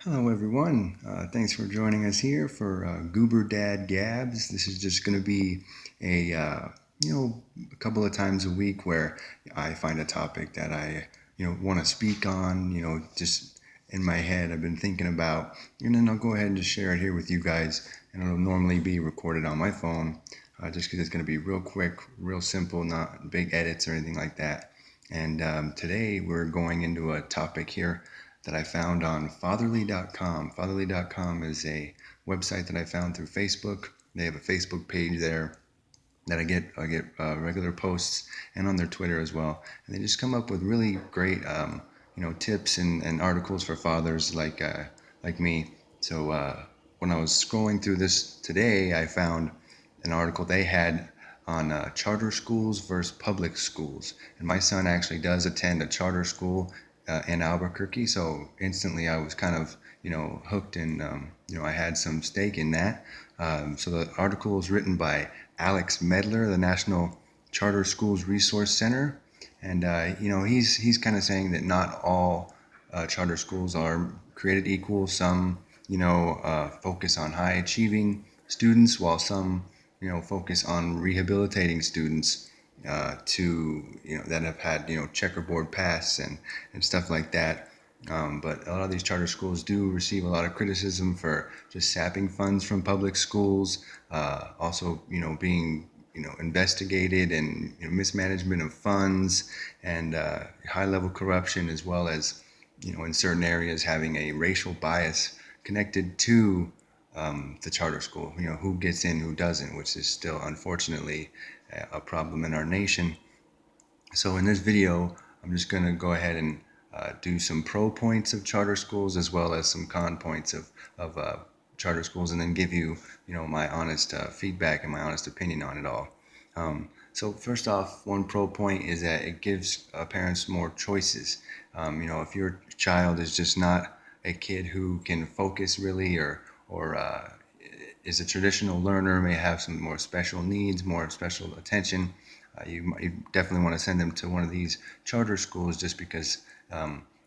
Hello, everyone. Thanks for joining us here for Gooberdad Gabs. This is just going to be a a couple of times a week where I find a topic that I want to speak on. Just in my head, I've been thinking about, and then I'll go ahead and just share it here with you guys. And it'll normally be recorded on my phone, just because it's going to be real quick, real simple, not big edits or anything like that. And today we're going into a topic here that I found on fatherly.com. Fatherly.com is a website that I found through Facebook. They have a Facebook page there that I get regular posts, and on their Twitter as well. And they just come up with really great tips and articles for fathers like me. So when I was scrolling through this today, I found an article they had on charter schools versus public schools. And my son actually does attend a charter school in Albuquerque, so instantly I was kind of hooked, and I had some stake in that. So the article is written by Alex Medler, the National Charter Schools Resource Center, and he's kind of saying that not all charter schools are created equal. Some focus on high achieving students, while some focus on rehabilitating students to that have had checkerboard pasts and stuff like that. But a lot of these charter schools do receive a lot of criticism for just sapping funds from public schools, also being investigated, and mismanagement of funds, and high level corruption, as well as in certain areas having a racial bias connected to the charter school. Who gets in, who doesn't, which is still unfortunately a problem in our nation. So in this video, I'm just going to go ahead and do some pro points of charter schools, as well as some con points of charter schools, and then give you my honest feedback and my honest opinion on it all. So first off, one pro point is that it gives parents more choices. If your child is just not a kid who can focus really, or is a traditional learner, may have some more special needs, more special attention, you definitely want to send them to one of these charter schools, just because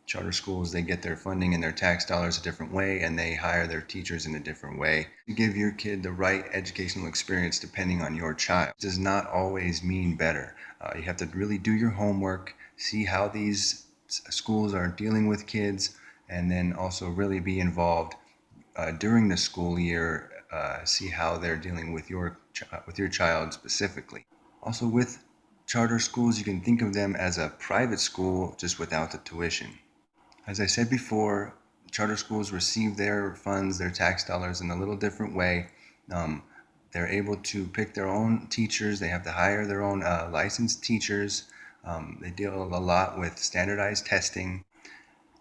charter schools, they get their funding and their tax dollars a different way, and they hire their teachers in a different way. You give your kid the right educational experience depending on your child. It does not always mean better. You have to really do your homework, see how these schools are dealing with kids, and then also really be involved during the school year. See how they're dealing with your child specifically. Also, with charter schools, you can think of them as a private school, just without the tuition. As I said before, charter schools receive their funds, their tax dollars, in a little different way. Um, they're able to pick their own teachers. They have to hire their own licensed teachers. They deal a lot with standardized testing,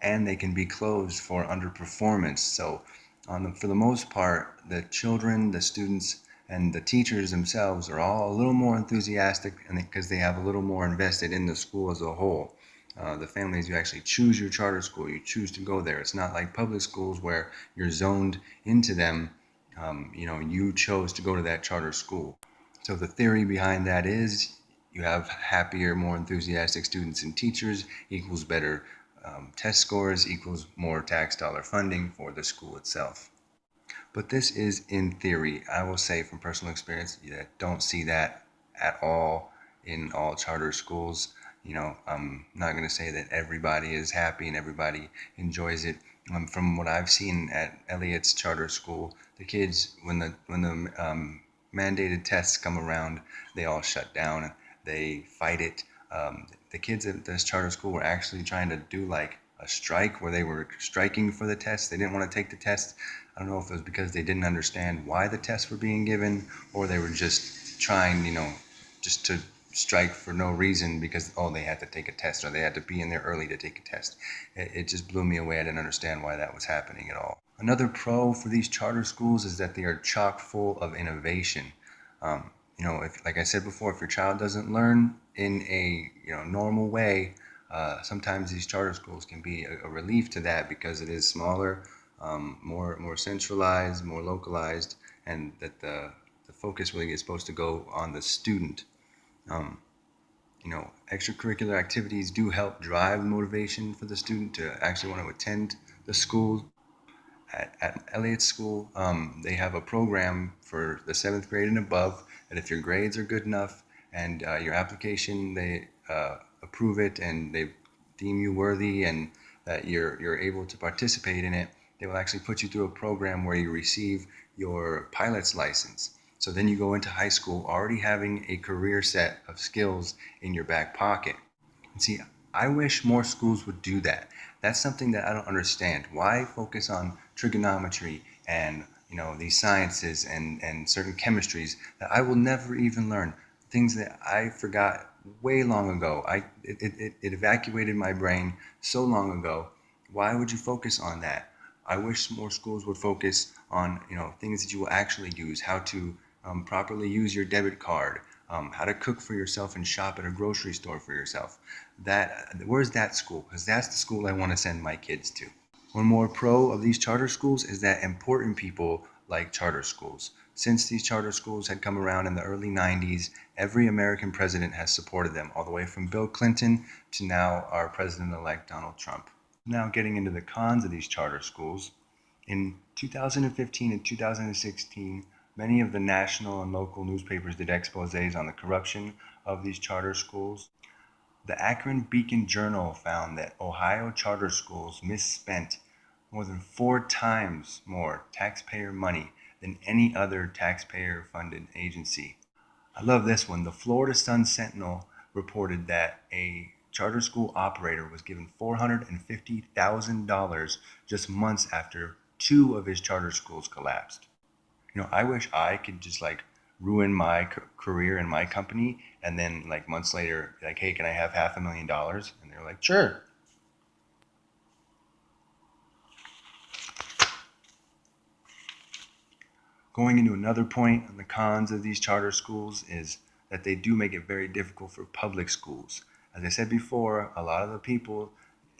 and they can be closed for underperformance. So, for the most part, the children, the students, and the teachers themselves are all a little more enthusiastic, and because they have a little more invested in the school as a whole. The families, you actually choose your charter school, you choose to go there. It's not like public schools where you're zoned into them. You chose to go to that charter school. So the theory behind that is you have happier, more enthusiastic students and teachers equals better test scores, equals more tax dollar funding for the school itself. But this is in theory. I will say from personal experience, don't see that at all in all charter schools. I'm not going to say that everybody is happy and everybody enjoys it. From what I've seen at Elliot's charter school, the kids, when the mandated tests come around, they all shut down. They fight it. The kids at this charter school were actually trying to do like a strike, where they were striking for the test. They didn't want to take the test. I don't know if it was because they didn't understand why the tests were being given, or they were just trying, just to strike for no reason, because they had to take a test, or they had to be in there early to take a test. It just blew me away. I didn't understand why that was happening at all. Another pro for these charter schools is that they are chock full of innovation. If, like I said before, if your child doesn't learn in a normal way, sometimes these charter schools can be a relief to that, because it is smaller, more centralized, more localized, and that the focus really is supposed to go on the student. Um, Extracurricular activities do help drive motivation for the student to actually want to attend the school. at Elliott School, they have a program for the seventh grade and above that if your grades are good enough and your application, they approve it and they deem you worthy and that you're able to participate in it, they will actually put you through a program where you receive your pilot's license. So then you go into high school already having a career set of skills in your back pocket. And see, I wish more schools would do that. That's something that I don't understand. Why focus on trigonometry and these sciences and certain chemistries that I will never even learn? Things that I forgot way long ago. It evacuated my brain so long ago. Why would you focus on that? I wish more schools would focus on things that you will actually use, how to properly use your debit card, how to cook for yourself and shop at a grocery store for yourself. Where's that school? Because that's the school I want to send my kids to. One more pro of these charter schools is that important people like charter schools. Since these charter schools had come around in the early 90s, every American president has supported them, all the way from Bill Clinton to now our president-elect Donald Trump. Now getting into the cons of these charter schools, in 2015 and 2016, many of the national and local newspapers did exposés on the corruption of these charter schools. The Akron Beacon Journal found that Ohio charter schools misspent more than 4 times more taxpayer money than any other taxpayer-funded agency. I love this one. The Florida Sun-Sentinel reported that a charter school operator was given $450,000 just months after 2 of his charter schools collapsed. I wish I could just ruin my career in my company and then months later, hey, can I have $500,000? And they're like, sure. Going into another point on the cons of these charter schools is that they do make it very difficult for public schools. As I said before, a lot of the people,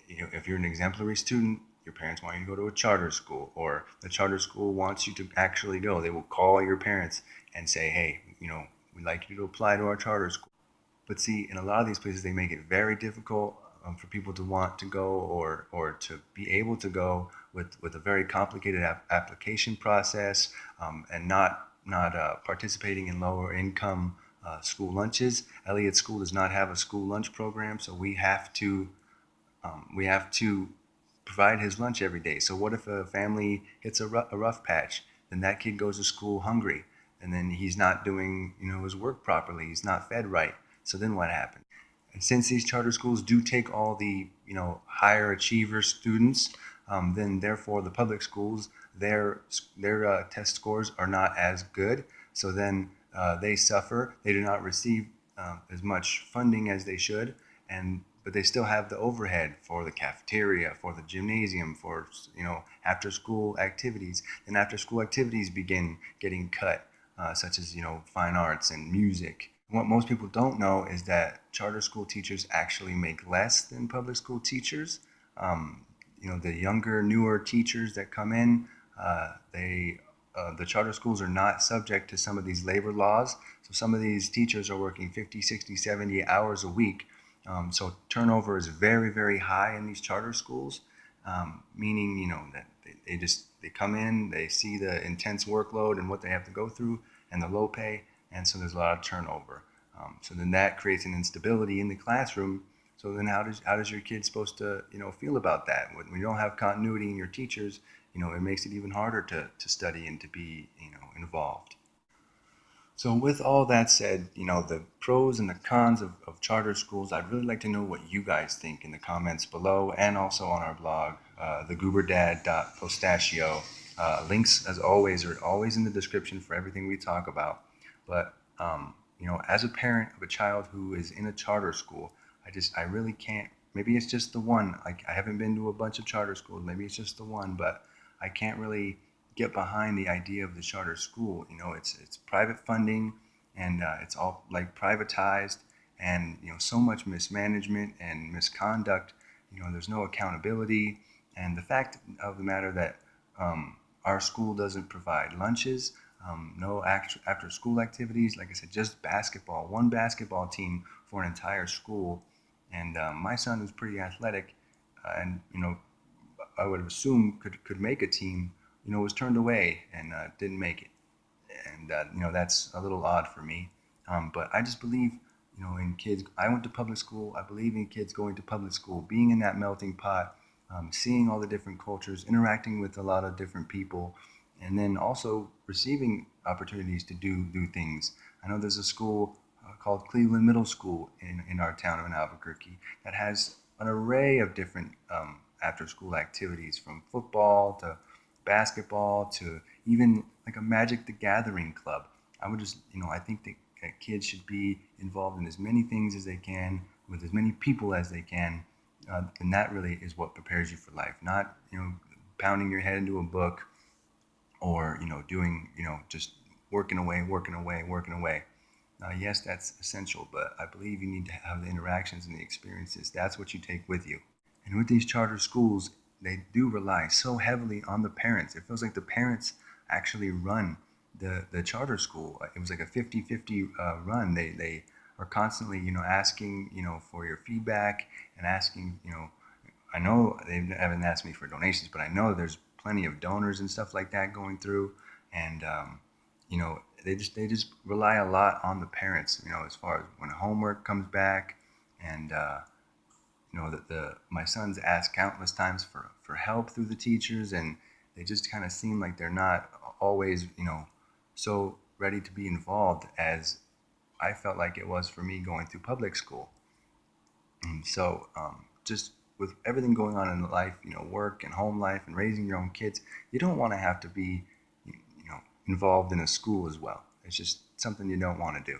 if you're an exemplary student, your parents want you to go to a charter school, or the charter school wants you to actually go. They will call your parents and say, hey, we'd like you to apply to our charter school. But see, in a lot of these places, they make it very difficult for people to want to go or to be able to go with a very complicated application process and not participating in lower income school lunches. Elliott School does not have a school lunch program, so we have to provide his lunch every day. So what if a family hits a rough patch? Then that kid goes to school hungry, and then he's not doing his work properly. He's not fed right. So then what happens? And since these charter schools do take all the higher achiever students, then therefore the public schools their test scores are not as good. So then they suffer. They do not receive as much funding as they should, but they still have the overhead for the cafeteria, for the gymnasium, for after school activities. And after school activities begin getting cut, such as fine arts and music. What most people don't know is that charter school teachers actually make less than public school teachers. The younger, newer teachers that come in, the charter schools are not subject to some of these labor laws. So some of these teachers are working 50, 60, 70 hours a week. So turnover is very, very high in these charter schools, meaning, that they come in, they see the intense workload and what they have to go through and the low pay. And so there's a lot of turnover. So then that creates an instability in the classroom. So then how does your kid supposed to, feel about that? When you don't have continuity in your teachers, it makes it even harder to study and to be, involved. So with all that said, the pros and the cons of charter schools, I'd really like to know what you guys think in the comments below and also on our blog, thegooberdad.postachio. Links, as always, are always in the description for everything we talk about. But, as a parent of a child who is in a charter school, I really can't, maybe it's just the one. I haven't been to a bunch of charter schools. Maybe it's just the one, but I can't really get behind the idea of the charter school. It's private funding and it's all privatized and so much mismanagement and misconduct. There's no accountability, and the fact of the matter that our school doesn't provide lunches, no after school activities. Like I said, just basketball, one basketball team for an entire school. And my son is pretty athletic, and I would assume could make a team, was turned away and didn't make it. And that's a little odd for me. But I just believe, in kids. I went to public school. I believe in kids going to public school, being in that melting pot, seeing all the different cultures, interacting with a lot of different people, and then also receiving opportunities to do things. I know there's a school called Cleveland Middle School in our town of Albuquerque that has an array of different after school activities, from football to basketball to even like a Magic the Gathering club. I would just, I think that kids should be involved in as many things as they can with as many people as they can. And that really is what prepares you for life, not, pounding your head into a book or, doing, just working away. Yes, that's essential, but I believe you need to have the interactions and the experiences. That's what you take with you. And with these charter schools, they do rely so heavily on the parents. It feels like the parents actually run the charter school. It was like a 50-50 run. They are constantly, asking, for your feedback and asking, I know they haven't asked me for donations, but I know there's plenty of donors and stuff like that going through. And, they just rely a lot on the parents, as far as when homework comes back. And, that my sons ask countless times for help through the teachers, and they just kind of seem like they're not always, so ready to be involved as I felt like it was for me going through public school. And so, just with everything going on in life, work and home life and raising your own kids, you don't want to have to be, involved in a school as well. It's just something you don't want to do.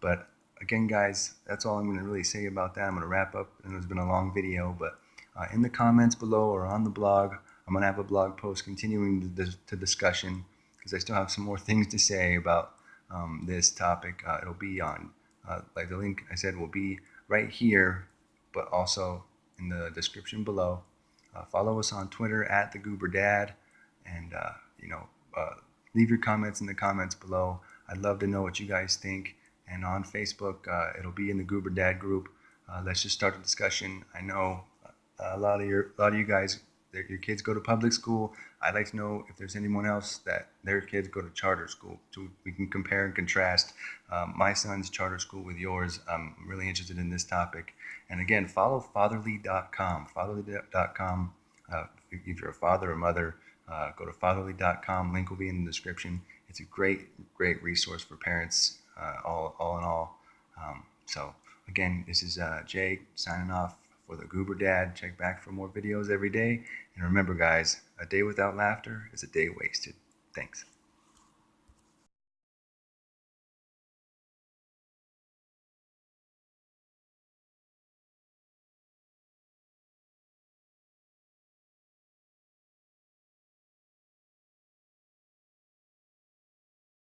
But again, guys, that's all I'm going to really say about that. I'm going to wrap up, and it's been a long video, but in the comments below or on the blog, I'm going to have a blog post continuing the discussion, because I still have some more things to say about this topic. It'll be on, like the link I said will be right here, but also in the description below. Follow us on Twitter at Thegooberdad, and leave your comments in the comments below. I'd love to know what you guys think. And on Facebook, it'll be in the Goober Dad group. Let's just start a discussion. I know a lot of you guys, your kids go to public school. I'd like to know if there's anyone else that their kids go to charter school, so we can compare and contrast my son's charter school with yours. I'm really interested in this topic. And again, follow fatherly.com. Fatherly.com. If you're a father or mother, go to fatherly.com. Link will be in the description. It's a great resource for parents, all in all. So again, this is Jay signing off for the Goober Dad. Check back for more videos every day. And remember, guys, a day without laughter is a day wasted. Thanks.